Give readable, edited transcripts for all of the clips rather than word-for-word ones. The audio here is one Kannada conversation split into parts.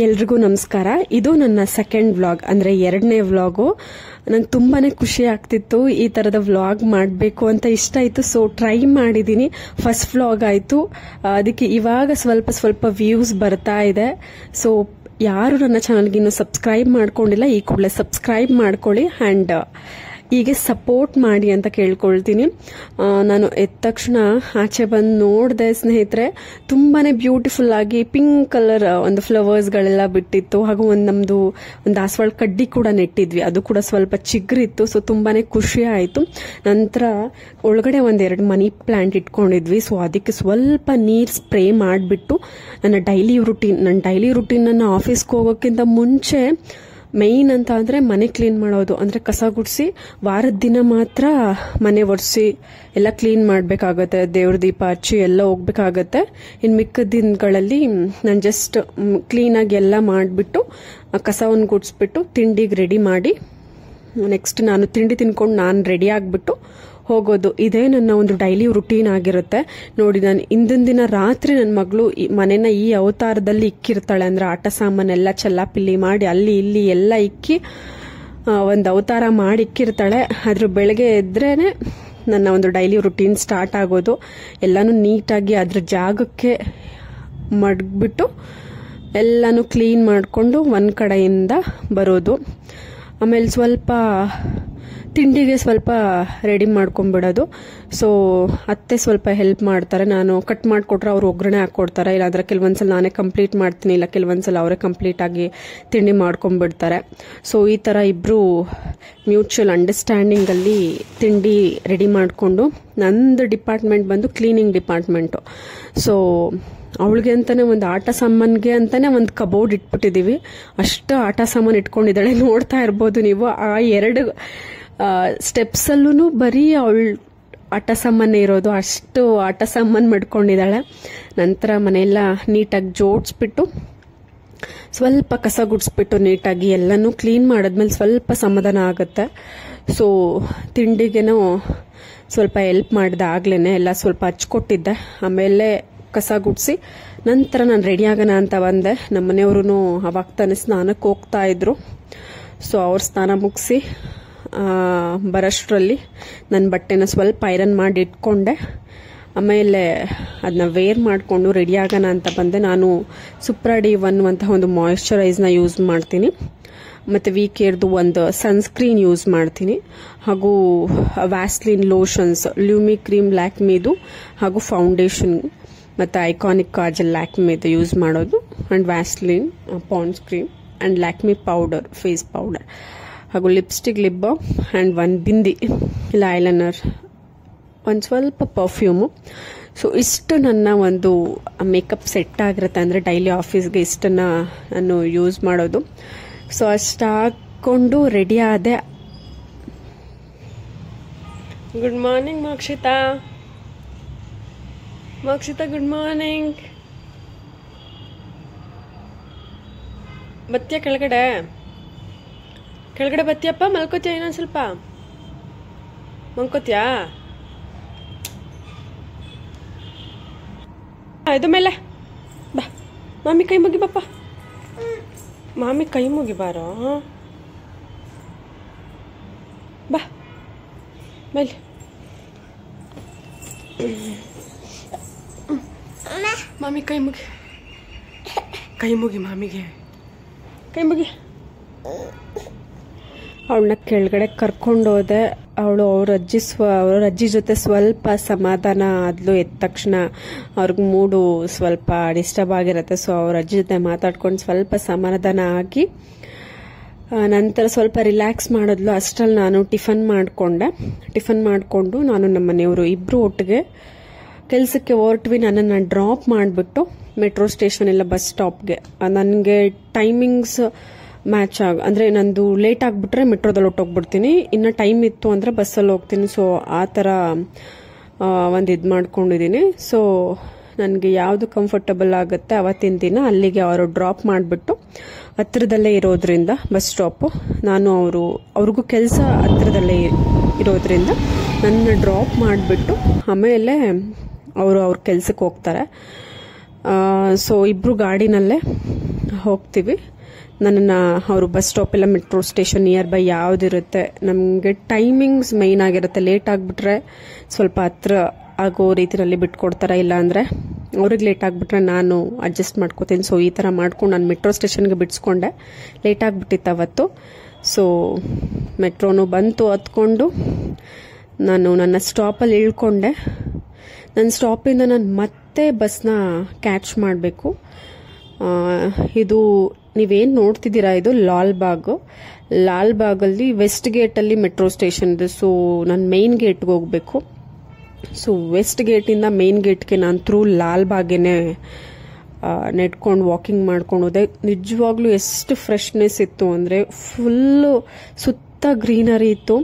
ಎಲ್ರಿಗೂ ನಮಸ್ಕಾರ. ಇದು ನನ್ನ ಸೆಕೆಂಡ್ ವ್ಲಾಗ್, ಅಂದ್ರೆ ಎರಡನೇ ವ್ಲಾಗು. ನಂಗೆ ತುಂಬಾನೇ ಖುಷಿ ಆಗ್ತಿತ್ತು, ಈ ತರದ ವ್ಲಾಗ್ ಮಾಡಬೇಕು ಅಂತ ಇಷ್ಟ ಆಯ್ತು. ಸೊ ಟ್ರೈ ಮಾಡಿದೀನಿ. ಫಸ್ಟ್ ವ್ಲಾಗ್ ಆಯ್ತು, ಅದಕ್ಕೆ ಇವಾಗ ಸ್ವಲ್ಪ ವ್ಯೂಸ್ ಬರ್ತಾ ಇದೆ. ಸೊ ಯಾರು ನನ್ನ ಚಾನಲ್ಗೆ ಇನ್ನೂ ಸಬ್ಸ್ಕ್ರೈಬ್ ಮಾಡ್ಕೊಂಡಿಲ್ಲ, ಈ ಕೂಡಲೇ ಸಬ್ಸ್ಕ್ರೈಬ್ ಮಾಡ್ಕೊಳ್ಳಿ ಅಂಡ್ ಹೀಗೆ ಸಪೋರ್ಟ್ ಮಾಡಿ ಅಂತ ಕೇಳ್ಕೊಳ್ತೀನಿ. ನಾನು ಎದ್ದ ತಕ್ಷಣ ಆಚೆ ಬಂದು ನೋಡಿದೆ ಸ್ನೇಹಿತರೆ, ತುಂಬಾನೇ ಬ್ಯೂಟಿಫುಲ್ ಆಗಿ ಪಿಂಕ್ ಕಲರ್ ಒಂದು ಫ್ಲವರ್ಸ್ಗಳೆಲ್ಲ ಬಿಟ್ಟಿತ್ತು. ಹಾಗೂ ನಮ್ದು ಒಂದು ದಾಸವಾಳ ಕಡ್ಡಿ ಕೂಡ ನೆಟ್ಟಿದ್ವಿ, ಅದು ಕೂಡ ಸ್ವಲ್ಪ ಚಿಗುರಿತ್ತು. ಸೊ ತುಂಬಾನೇ ಖುಷಿ ಆಯ್ತು. ನಂತರ ಒಳಗಡೆ ಒಂದೆರಡು ಮನಿ ಪ್ಲಾಂಟ್ ಇಟ್ಕೊಂಡಿದ್ವಿ. ಸೊ ಅದಕ್ಕೆ ಸ್ವಲ್ಪ ನೀರ್ ಸ್ಪ್ರೇ ಮಾಡಿಬಿಟ್ಟು ನನ್ನ ಡೈಲಿ ರುಟೀನ್ ನನ್ನ ಆಫೀಸ್ಗೆ ಹೋಗೋಕ್ಕಿಂತ ಮುಂಚೆ ಮೈನ್ ಅಂತ ಅಂದ್ರೆ ಮನೆ ಕ್ಲೀನ್ ಮಾಡೋದು, ಅಂದ್ರೆ ಕಸ ಗುಡಿಸಿ ವಾರದ ದಿನ ಮಾತ್ರ ಮನೆ ಒರೆಸಿ ಎಲ್ಲ ಕ್ಲೀನ್ ಮಾಡ್ಬೇಕಾಗತ್ತೆ. ದೇವ್ರ ದೀಪ ಹಚ್ಚಿ ಎಲ್ಲ ಹೋಗ್ಬೇಕಾಗತ್ತೆ. ಇನ್ ಮಿಕ್ಕ ದಿನಗಳಲ್ಲಿ ನಾನು ಜಸ್ಟ್ ಕ್ಲೀನ್ ಆಗಿ ಎಲ್ಲ ಮಾಡಿಬಿಟ್ಟು ಕಸವನ್ನು ಗುಡಿಸ್ಬಿಟ್ಟು ತಿಂಡಿಗೆ ರೆಡಿ ಮಾಡಿ ನೆಕ್ಸ್ಟ್ ನಾನು ತಿಂಡಿ ತಿನ್ಕೊಂಡು ನಾನು ರೆಡಿ ಆಗ್ಬಿಟ್ಟು ಹೋಗೋದು. ಇದೇ ನನ್ನ ಒಂದು ಡೈಲಿ ರುಟೀನ್ ಆಗಿರುತ್ತೆ. ನೋಡಿ, ನಾನು ಹಿಂದಿನ ದಿನ ರಾತ್ರಿ ನನ್ನ ಮಗಳು ಮನೆನ ಈ ಅವತಾರದಲ್ಲಿ ಇಕ್ಕಿರ್ತಾಳೆ. ಅಂದ್ರೆ ಆಟ ಸಾಮಾನೆಲ್ಲ ಚೆಲ್ಲಾಪಿಲ್ಲಿ ಮಾಡಿ ಅಲ್ಲಿ ಇಲ್ಲಿ ಎಲ್ಲ ಇಕ್ಕಿ ಒಂದು ಅವತಾರ ಮಾಡಿ ಇಕ್ಕಿರ್ತಾಳೆ. ಅದ್ರ ಬೆಳಗ್ಗೆ ಎದ್ರೇನೆ ನನ್ನ ಒಂದು ಡೈಲಿ ರುಟೀನ್ ಸ್ಟಾರ್ಟ್ ಆಗೋದು. ಎಲ್ಲಾನು ನೀಟಾಗಿ ಅದ್ರ ಜಾಗಕ್ಕೆ ಮಡಗ್ಬಿಟ್ಟು ಎಲ್ಲಾನು ಕ್ಲೀನ್ ಮಾಡಿಕೊಂಡು ಒಂದ್ ಕಡೆಯಿಂದ ಬರೋದು. ಆಮೇಲೆ ಸ್ವಲ್ಪ ತಿಂಡಿಗೆ ಸ್ವಲ್ಪ ರೆಡಿ ಮಾಡ್ಕೊಂಡ್ಬಿಡೋದು. ಸೊ ಅತ್ತೆ ಸ್ವಲ್ಪ ಹೆಲ್ಪ್ ಮಾಡ್ತಾರೆ. ನಾನು ಕಟ್ ಮಾಡಿಕೊಟ್ರೆ ಅವ್ರು ಒಗ್ಗರಣೆ ಹಾಕೊಡ್ತಾರೆ, ಇಲ್ಲಾಂದ್ರೆ ಕೆಲವೊಂದ್ಸಲ ನಾನೇ ಕಂಪ್ಲೀಟ್ ಮಾಡ್ತೀನಿ, ಇಲ್ಲ ಕೆಲವೊಂದ್ಸಲ ಅವರೇ ಕಂಪ್ಲೀಟ್ ಆಗಿ ತಿಂಡಿ ಮಾಡ್ಕೊಂಡ್ಬಿಡ್ತಾರೆ. ಸೊ ಈ ತರ ಇಬ್ರು ಮ್ಯೂಚುವಲ್ ಅಂಡರ್ಸ್ಟ್ಯಾಂಡಿಂಗ್ ಅಲ್ಲಿ ತಿಂಡಿ ರೆಡಿ ಮಾಡಿಕೊಂಡು, ನಂದು ಡಿಪಾರ್ಟ್ಮೆಂಟ್ ಬಂದು ಕ್ಲೀನಿಂಗ್ ಡಿಪಾರ್ಟ್ಮೆಂಟು. ಸೊ ಅವಳಿಗೆ ಅಂತಾನೆ ಒಂದು ಆಟ ಸಾಮಾನ್ಗೆ ಅಂತಾನೆ ಒಂದು ಕಬೋರ್ಡ್ ಇಟ್ಬಿಟ್ಟಿದೀವಿ. ಅಷ್ಟು ಆಟ ಸಾಮಾನು ಇಟ್ಕೊಂಡಿದ್ದಾಳೆ, ನೋಡ್ತಾ ಇರ್ಬೋದು ನೀವು. ಆ ಎರಡು ಸ್ಟೆಪ್ಸ್ ಅಲ್ಲೂ ಬರೀ ಅವಳು ಆಟ ಸಾಮಾನ್ಯ ಇರೋದು, ಅಷ್ಟು ಆಟ ಸಾಮಾನು ಮಾಡ್ಕೊಂಡಿದ್ದಾಳೆ. ನಂತರ ಮನೆಯೆಲ್ಲ ನೀಟಾಗಿ ಜೋಡಿಸ್ಬಿಟ್ಟು ಸ್ವಲ್ಪ ಕಸ ಗುಡಿಸ್ಬಿಟ್ಟು ನೀಟಾಗಿ ಎಲ್ಲನೂ ಕ್ಲೀನ್ ಮಾಡಿದ್ಮೇಲೆ ಸ್ವಲ್ಪ ಸಮಾಧಾನ ಆಗುತ್ತೆ. ಸೊ ತಿಂಡಿಗೆನೂ ಸ್ವಲ್ಪ ಹೆಲ್ಪ್ ಮಾಡಿದೆ, ಆಗ್ಲೇನೆ ಎಲ್ಲ ಸ್ವಲ್ಪ ಹಚ್ಕೊಟ್ಟಿದ್ದೆ. ಆಮೇಲೆ ಕಸ ಗುಡಿಸಿ ನಂತರ ನಾನು ರೆಡಿ ಆಗೋಣ ಅಂತ ಬಂದೆ. ನಮ್ಮ ಮನೆಯವರು ಅವಾಗ ತಾನೇ ಸ್ನಾನಕ್ಕೆ ಹೋಗ್ತಾ ಇದ್ರು. ಸೊ ಅವ್ರ ಸ್ನಾನ ಮುಗಿಸಿ ಬರೋಷ್ಟರಲ್ಲಿ ನನ್ನ ಬಟ್ಟೆನ ಸ್ವಲ್ಪ ಐರನ್ ಮಾಡಿ ಇಟ್ಕೊಂಡೆ. ಆಮೇಲೆ ಅದನ್ನ ವೇರ್ ಮಾಡಿಕೊಂಡು ರೆಡಿ ಆಗೋಣ ಅಂತ ಬಂದೆ. ನಾನು ಸುಪ್ರಾಡಿ ಅನ್ನುವಂತಹ ಒಂದು ಮಾಯಿಶ್ಚರೈಸ್ನ ಯೂಸ್ ಮಾಡ್ತೀನಿ, ಮತ್ತು ವೀಕೇರ್ದು ಒಂದು ಸನ್ಸ್ಕ್ರೀನ್ ಯೂಸ್ ಮಾಡ್ತೀನಿ, ಹಾಗೂ ವ್ಯಾಸ್ಲಿನ್ ಲೋಷನ್ಸ್, ಲ್ಯೂಮಿ ಕ್ರೀಮ್ ಲ್ಯಾಕ್ಮಿದು, ಹಾಗೂ ಫೌಂಡೇಶನ್ ಮತ್ತು ಐಕಾನಿಕ್ ಕಾಜಲ್ ಲ್ಯಾಕ್ಮಿದು ಯೂಸ್ ಮಾಡೋದು. And Vaseline Pond's cream and Lakme powder, face powder, ಹಾಗೂ ಲಿಪ್ಸ್ಟಿಕ್, ಲಿಪ್ ಬಾಮ್ ಆ್ಯಂಡ್ ಒಂದು ಬಿಂದಿ ಇಲ್ಲ ಐಲೈನರ್, ಒಂದು ಸ್ವಲ್ಪ ಪರ್ಫ್ಯೂಮು. ಸೊ ಇಷ್ಟು ನನ್ನ ಒಂದು ಮೇಕಪ್ ಸೆಟ್ ಆಗಿರುತ್ತೆ. ಅಂದರೆ ಡೈಲಿ ಆಫೀಸ್ಗೆ ಇಷ್ಟನ್ನು ನಾನು ಯೂಸ್ ಮಾಡೋದು. ಸೊ ಅಷ್ಟು ಹಾಕ್ಕೊಂಡು ರೆಡಿ ಆದೆ. Good morning Mokshita. Good morning. ಬತ್ತೀಯ ಕೆಳಗಡೆ ಬತ್ತೀಯಪ್ಪ? ಮಲ್ಕೋತೀಯ? ಇನ್ನೊಂದು ಸ್ವಲ್ಪ ಮಲ್ಕೋತೀಯಾ? ಇದು ಮೇಲೆ ಬಾ, ಮಾಮಿ ಕೈ ಮುಗಿ ಬಾಪ್ಪ. ಮಾಮಿ ಕೈ ಮುಗಿ ಬಾರೋ, ಬಾ ಮೇಲೆ. ಮಾಮಿ ಕೈ ಮುಗಿ ಮಾಮಿಗೆ ಕೈ ಮುಗಿ. ಅವಳನ್ನ ಕೆಳಗಡೆ ಕರ್ಕೊಂಡೋದೆ. ಅವಳು ಅವ್ರ ಅಜ್ಜಿ ಜೊತೆ ಸ್ವಲ್ಪ ಸಮಾಧಾನ ಆದ್ಲು. ಎದ್ದ ತಕ್ಷಣ ಅವ್ರಿಗೆ ಮೂಡು ಸ್ವಲ್ಪ ಡಿಸ್ಟರ್ಬ್ ಆಗಿರುತ್ತೆ. ಸೊ ಅವ್ರ ಅಜ್ಜಿ ಜೊತೆ ಮಾತಾಡ್ಕೊಂಡು ಸ್ವಲ್ಪ ಸಮಾಧಾನ ಆಗಿ ನಂತರ ಸ್ವಲ್ಪ ರಿಲ್ಯಾಕ್ಸ್ ಮಾಡಿದ್ಲು. ಅಷ್ಟರಲ್ಲಿ ನಾನು ಟಿಫನ್ ಮಾಡಿಕೊಂಡು ನಾನು ನಮ್ಮ ಮನೆಯವರು ಇಬ್ರು ಒಟ್ಟಿಗೆ ಕೆಲಸಕ್ಕೆ ಹೊರಟ್ವಿ. ನನ್ನನ್ನು ಡ್ರಾಪ್ ಮಾಡಿಬಿಟ್ಟು ಮೆಟ್ರೋ ಸ್ಟೇಷನ್ ಇಲ್ಲ ಬಸ್ ಸ್ಟಾಪ್ಗೆ. ನನಗೆ ಟೈಮಿಂಗ್ಸ್ ಮ್ಯಾಚ್ ಅಂದರೆ ನಂದು ಲೇಟ್ ಆಗಿಬಿಟ್ರೆ ಮೆಟ್ರೋದಲ್ಲಿ ಹೊಟ್ಟೋಗ್ಬಿಡ್ತೀನಿ, ಇನ್ನು ಟೈಮ್ ಇತ್ತು ಅಂದರೆ ಬಸ್ಸಲ್ಲಿ ಹೋಗ್ತೀನಿ. ಸೊ ಆ ಥರ ಒಂದು ಇದು ಮಾಡ್ಕೊಂಡಿದ್ದೀನಿ. ಸೊ ನನಗೆ ಯಾವುದು ಕಂಫರ್ಟಬಲ್ ಆಗುತ್ತೆ ಅವತ್ತಿನ ದಿನ ಅಲ್ಲಿಗೆ ಅವರು ಡ್ರಾಪ್ ಮಾಡಿಬಿಟ್ಟು, ಹತ್ತಿರದಲ್ಲೇ ಇರೋದ್ರಿಂದ ಬಸ್ ಸ್ಟಾಪು, ನಾನು ಅವ್ರಿಗೂ ಕೆಲಸ ಹತ್ತಿರದಲ್ಲೇ ಇರೋದ್ರಿಂದ ನನ್ನ ಡ್ರಾಪ್ ಮಾಡಿಬಿಟ್ಟು ಆಮೇಲೆ ಅವರು ಅವ್ರ ಕೆಲ್ಸಕ್ಕೆ ಹೋಗ್ತಾರೆ. ಸೊ ಇಬ್ರು ಗಾಡಿನಲ್ಲೇ ಹೋಗ್ತೀವಿ. ನನ್ನನ್ನು ಅವರು ಬಸ್ ಸ್ಟಾಪ್ ಎಲ್ಲ ಮೆಟ್ರೋ ಸ್ಟೇಷನ್ ನಿಯರ್ ಬೈ ಯಾವುದಿರುತ್ತೆ, ನಮಗೆ ಟೈಮಿಂಗ್ಸ್ ಮೈನ್ ಆಗಿರುತ್ತೆ. ಲೇಟ್ ಆಗಿಬಿಟ್ರೆ ಸ್ವಲ್ಪ ಹತ್ರ ಆಗೋ ರೀತಿಯಲ್ಲಿ ಬಿಟ್ಕೊಡ್ತಾರೆ, ಇಲ್ಲ ಅಂದರೆ ಅವ್ರಿಗೆ ಲೇಟ್ ಆಗಿಬಿಟ್ರೆ ನಾನು ಅಡ್ಜಸ್ಟ್ ಮಾಡ್ಕೋತೀನಿ. ಸೊ ಈ ಥರ ಮಾಡ್ಕೊಂಡು ನಾನು ಮೆಟ್ರೋ ಸ್ಟೇಷನ್ಗೆ ಬಿಡಿಸ್ಕೊಂಡೆ. ಲೇಟ್ ಆಗಿಬಿಟ್ಟಿತ್ತು ಅವತ್ತು. ಸೊ ಮೆಟ್ರೋನು ಬಂತು, ಹತ್ಕೊಂಡು ನಾನು ನನ್ನ ಸ್ಟಾಪಲ್ಲಿ ಇಳ್ಕೊಂಡೆ. ನನ್ನ ಸ್ಟಾಪಿಂದ ನಾನು ಮತ್ತೆ ಬಸ್ನ ಕ್ಯಾಚ್ ಮಾಡಬೇಕು. ಇದು ನೀವೇನು ನೋಡ್ತಿದ್ದೀರಾ, ಇದು ಲಾಲ್ ಬಾಗಲ್ಲಿ ವೆಸ್ಟ್ ಗೇಟಲ್ಲಿ ಮೆಟ್ರೋ ಸ್ಟೇಷನ್ ಇದೆ. ಸೊ ನಾನು ಮೇನ್ ಗೇಟ್ಗೆ ಹೋಗಬೇಕು. ಸೊ ವೆಸ್ಟ್ ಗೇಟಿಂದ ಮೇನ್ ಗೇಟ್ಗೆ ನಾನು ಥ್ರೂ ಲಾಲ್ ಬಾಗೇನೆ ನೆಡ್ಕೊಂಡು ವಾಕಿಂಗ್ ಮಾಡ್ಕೊಂಡು ಹೋದೆ. ನಿಜವಾಗ್ಲೂ ಎಷ್ಟು ಫ್ರೆಶ್ನೆಸ್ ಇತ್ತು ಅಂದರೆ ಫುಲ್ಲು ಸುತ್ತ ಗ್ರೀನರಿ ಇತ್ತು.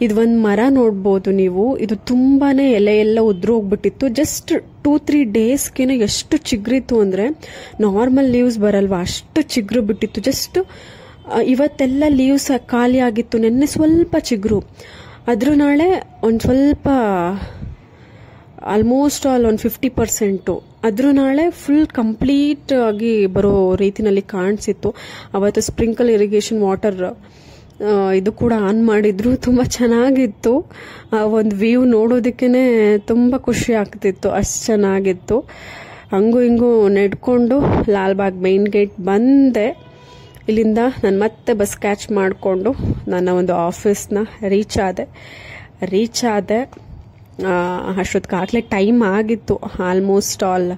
ಇದು ಒಂದು ಮರ ನೋಡ್ಬೋದು ನೀವು, ಇದು ತುಂಬಾನೇ ಎಲೆ ಎಲ್ಲ ಉದುರು ಹೋಗ್ಬಿಟ್ಟಿತ್ತು. ಜಸ್ಟ್ 2-3 ಡೇಸ್ಗೆ ಎಷ್ಟು ಚಿಗ್ರಿತ್ತು ಅಂದರೆ ನಾರ್ಮಲ್ ಲೀವ್ಸ್ ಬರಲ್ವಾ ಅಷ್ಟು ಚಿಗ್ರು ಬಿಟ್ಟಿತ್ತು. ಜಸ್ಟ್ ಇವತ್ತೆಲ್ಲ ಲೀವ್ಸ್ ಖಾಲಿ ಆಗಿತ್ತು, ನೆನ್ನೆ ಸ್ವಲ್ಪ ಚಿಗ್ರು, ಅದ್ರ ನಾಳೆ ಒಂದು ಸ್ವಲ್ಪ ಆಲ್ಮೋಸ್ಟ್ ಆಲ್ ಒಂದು 50%, ಅದ್ರ ನಾಳೆ ಫುಲ್ ಕಂಪ್ಲೀಟ್ ಆಗಿ ಬರೋ ರೀತಿನಲ್ಲಿ ಕಾಣಿಸಿತ್ತು. ಅವತ್ತು ಸ್ಪ್ರಿಂಕಲ್ ಇರಿಗೇಷನ್ ವಾಟರ್ ಇದು ಕೂಡ ಆನ್ ಮಾಡಿದ್ರು, ತುಂಬ ಚೆನ್ನಾಗಿತ್ತು. ಒಂದು ವ್ಯೂ ನೋಡೋದಕ್ಕೇ ತುಂಬ ಖುಷಿ ಆಗ್ತಿತ್ತು, ಅಷ್ಟು ಚೆನ್ನಾಗಿತ್ತು. ಹಂಗೂ ಹಿಂಗೂ ನೆಡ್ಕೊಂಡು ಲಾಲ್ಬಾಗ್ ಮೇನ್ ಗೇಟ್ ಬಂದೆ. ಇಲ್ಲಿಂದ ನಾನು ಮತ್ತೆ ಬಸ್ ಕ್ಯಾಚ್ ಮಾಡಿಕೊಂಡು ನನ್ನ ಒಂದು ಆಫೀಸ್ನ ರೀಚ್ ಆದೆ. ಅಷ್ಟೊತ್ತಿಗಾಗಲೇ ಟೈಮ್ ಆಗಿತ್ತು, ಆಲ್ಮೋಸ್ಟ್ ಆಲ್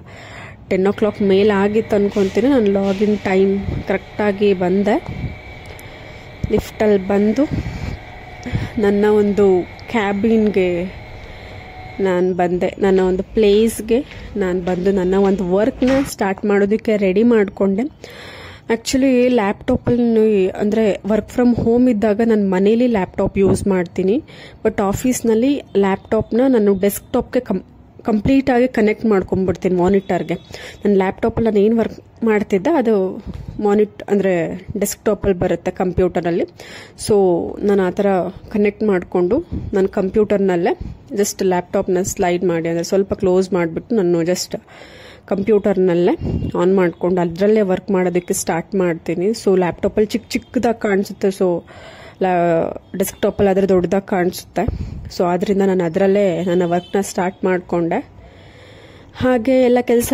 10 o'clock ಮೇಲೆ ಆಗಿತ್ತು ಅನ್ಕೊತೀನಿ. ನಾನು ಲಾಗಿನ್ ಟೈಮ್ ಕರೆಕ್ಟಾಗಿ ಬಂದೆ. ಲಿಫ್ಟಲ್ಲಿ ಬಂದು ನನ್ನ ಒಂದು ಕ್ಯಾಬಿನ್ಗೆ ನಾನು ಬಂದೆ. ನನ್ನ ಒಂದು ಪ್ಲೇಸ್ಗೆ ನಾನು ಬಂದು ನನ್ನ ಒಂದು ವರ್ಕ್ನ ಸ್ಟಾರ್ಟ್ ಮಾಡೋದಕ್ಕೆ ರೆಡಿ ಮಾಡಿಕೊಂಡೆ. ಆ್ಯಕ್ಚುಲಿ ಲ್ಯಾಪ್ಟಾಪಲ್ಲಿ ಅಂದರೆ ವರ್ಕ್ ಫ್ರಮ್ ಹೋಮ್ ಇದ್ದಾಗ ನಾನು ಮನೇಲಿ ಲ್ಯಾಪ್ಟಾಪ್ ಯೂಸ್ ಮಾಡ್ತೀನಿ. ಬಟ್ ಆಫೀಸ್ನಲ್ಲಿ ಲ್ಯಾಪ್ಟಾಪ್ನ ನಾನು ಡೆಸ್ಕ್ಟಾಪ್ಗೆ ಕಂಪ್ಲೀಟಾಗಿ ಕನೆಕ್ಟ್ ಮಾಡ್ಕೊಂಡ್ಬಿಡ್ತೀನಿ ಮಾನಿಟರ್ಗೆ. ನನ್ನ ಲ್ಯಾಪ್ಟಾಪಲ್ಲಿ ನಾನು ಏನು ವರ್ಕ್ ಮಾಡ್ತಿದ್ದೆ ಅದು ಅಂದರೆ ಡೆಸ್ಕ್ಟಾಪಲ್ಲಿ ಬರುತ್ತೆ ಕಂಪ್ಯೂಟರಲ್ಲಿ. ಸೊ ನಾನು ಆ ಥರ ಕನೆಕ್ಟ್ ಮಾಡಿಕೊಂಡು ನನ್ನ ಕಂಪ್ಯೂಟರ್ನಲ್ಲೇ ಜಸ್ಟ್ ಲ್ಯಾಪ್ಟಾಪ್ನ ಸ್ಲೈಡ್ ಮಾಡಿ ಅಂದರೆ ಸ್ವಲ್ಪ ಕ್ಲೋಸ್ ಮಾಡಿಬಿಟ್ಟು ನಾನು ಜಸ್ಟ್ ಕಂಪ್ಯೂಟರ್ನಲ್ಲೇ ಆನ್ ಮಾಡಿಕೊಂಡು ಅದರಲ್ಲೇ ವರ್ಕ್ ಮಾಡೋದಕ್ಕೆ ಸ್ಟಾರ್ಟ್ ಮಾಡ್ತೀನಿ. ಸೊ ಲ್ಯಾಪ್ಟಾಪಲ್ಲಿ ಚಿಕ್ಕದಾಗಿ ಕಾಣಿಸುತ್ತೆ, ಸೊ ಡೆಸ್ಕ್ಟಾಪಲ್ಲಿ ಆದರೆ ದೊಡ್ಡದಾಗಿ ಕಾಣಿಸುತ್ತೆ. ಸೊ ಆದ್ದರಿಂದ ನಾನು ಅದರಲ್ಲೇ ನನ್ನ ವರ್ಕ್ನ ಸ್ಟಾರ್ಟ್ ಮಾಡಿಕೊಂಡೆ. ಹಾಗೆ ಎಲ್ಲ ಕೆಲಸ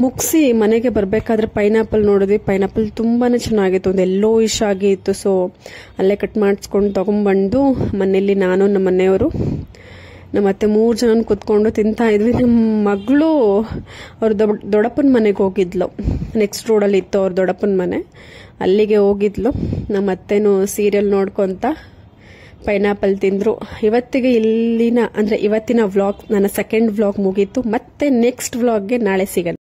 ಮುಗಿಸಿ ಮನೆಗೆ ಬರಬೇಕಾದ್ರೆ ಪೈನಾಪಲ್ ನೋಡಿದ್ವಿ. ಪೈನಾಪಲ್ ತುಂಬಾ ಚೆನ್ನಾಗಿತ್ತು, ಒಂದು ಯೆಲ್ಲೋಯಿಶ್ ಆಗಿ ಇತ್ತು. ಸೊ ಅಲ್ಲೇ ಕಟ್ ಮಾಡಿಸ್ಕೊಂಡು ತೊಗೊಂಡ್ಬಂದು ಮನೇಲಿ ನಾನು ನಮ್ಮ ಮನೆಯವರು ನಮ್ಮ ಅತ್ತೆ 3 ಜನ ಕೂತ್ಕೊಂಡು ತಿಂತಾ ಇದ್ವಿ. ನಮ್ಮ ಮಗಳು ಅವ್ರ ದೊಡ್ಡಪ್ಪನ ಮನೆಗೆ ಹೋಗಿದ್ಲು, ನೆಕ್ಸ್ಟ್ ರೋಡಲ್ಲಿ ಇತ್ತು ಅವ್ರ ದೊಡ್ಡಪ್ಪನ ಮನೆ, ಅಲ್ಲಿಗೆ ಹೋಗಿದ್ಲು. ನಮ್ಮ ಅತ್ತೆನೂ ಸೀರಿಯಲ್ ನೋಡ್ಕೊತ ಪೈನಾಪಲ್ ತಿಂದ್ರು. ಇವತ್ತಿಗೆ ಇವತ್ತಿನ ವ್ಲಾಗ್, ನನ್ನ ಸೆಕೆಂಡ್ ವ್ಲಾಗ್ ಮುಗೀತು. ಮತ್ತೆ ನೆಕ್ಸ್ಟ್ ವ್ಲಾಗ್ಗೆ ನಾಳೆ ಸಿಗೋಣ.